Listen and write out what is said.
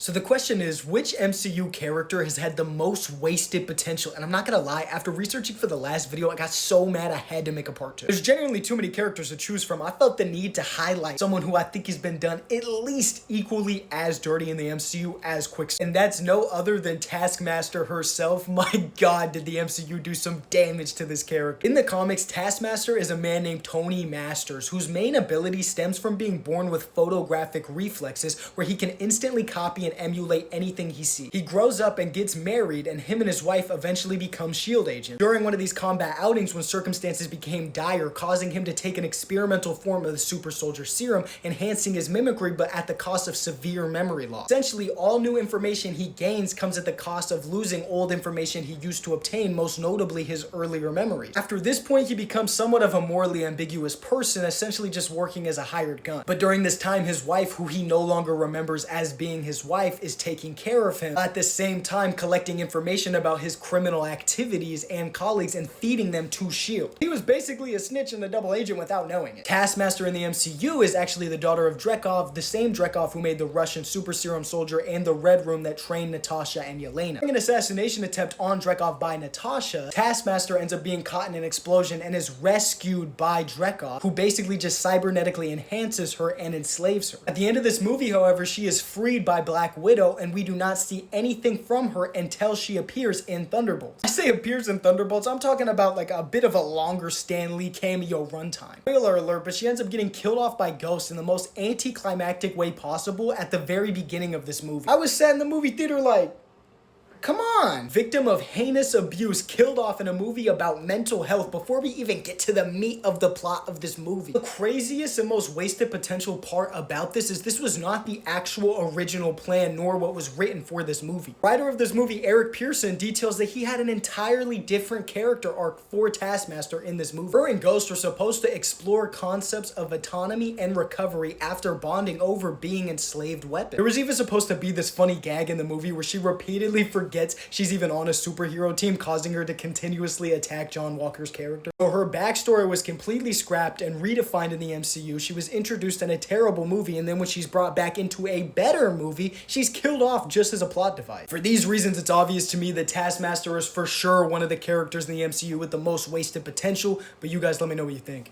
So the question is, which MCU character has had the most wasted potential? And I'm not gonna lie, after researching for the last video, I got so mad I had to make a part 2. There's genuinely too many characters to choose from. I felt the need to highlight someone who I think has been done at least equally as dirty in the MCU as Quicksilver. And that's no other than Taskmaster herself. My god, did the MCU do some damage to this character. In the comics, Taskmaster is a man named Tony Masters, whose main ability stems from being born with photographic reflexes, where he can instantly copy and emulate anything he sees. He grows up and gets married, and him and his wife eventually become SHIELD agents. During one of these combat outings, when circumstances became dire, causing him to take an experimental form of the super soldier serum, enhancing his mimicry but at the cost of severe memory loss. Essentially, all new information he gains comes at the cost of losing old information he used to obtain, most notably his earlier memories. After this point, he becomes somewhat of a morally ambiguous person, essentially just working as a hired gun. But during this time, his wife, who he no longer remembers as being his wife, is taking care of him, at the same time collecting information about his criminal activities and colleagues and feeding them to SHIELD. He was basically a snitch and a double agent without knowing it. Taskmaster in the MCU is actually the daughter of Dreykov, the same Dreykov who made the Russian super serum soldier and the Red Room that trained Natasha and Yelena. During an assassination attempt on Dreykov by Natasha, Taskmaster ends up being caught in an explosion and is rescued by Dreykov, who basically just cybernetically enhances her and enslaves her. At the end of this movie, however, she is freed by Black Widow, and we do not see anything from her until she appears in Thunderbolts. I say appears in Thunderbolts, I'm talking about like a bit of a longer Stan Lee cameo runtime. Spoiler alert, but she ends up getting killed off by Ghost in the most anticlimactic way possible at the very beginning of this movie. I was sat in the movie theater like, come on! Victim of heinous abuse killed off in a movie about mental health before we even get to the meat of the plot of this movie. The craziest and most wasted potential part about this is this was not the actual original plan nor what was written for this movie. Writer of this movie, Eric Pearson, details that he had an entirely different character arc for Taskmaster in this movie. Her and Ghost are supposed to explore concepts of autonomy and recovery after bonding over being enslaved weapons. There was even supposed to be this funny gag in the movie where she repeatedly forgets she's even on a superhero team, causing her to continuously attack John Walker's character. So her backstory was completely scrapped and redefined in the MCU. She was introduced in a terrible movie, and then when she's brought back into a better movie, she's killed off just as a plot device. For these reasons, it's obvious to me that Taskmaster is for sure one of the characters in the MCU with the most wasted potential, but you guys let me know what you think.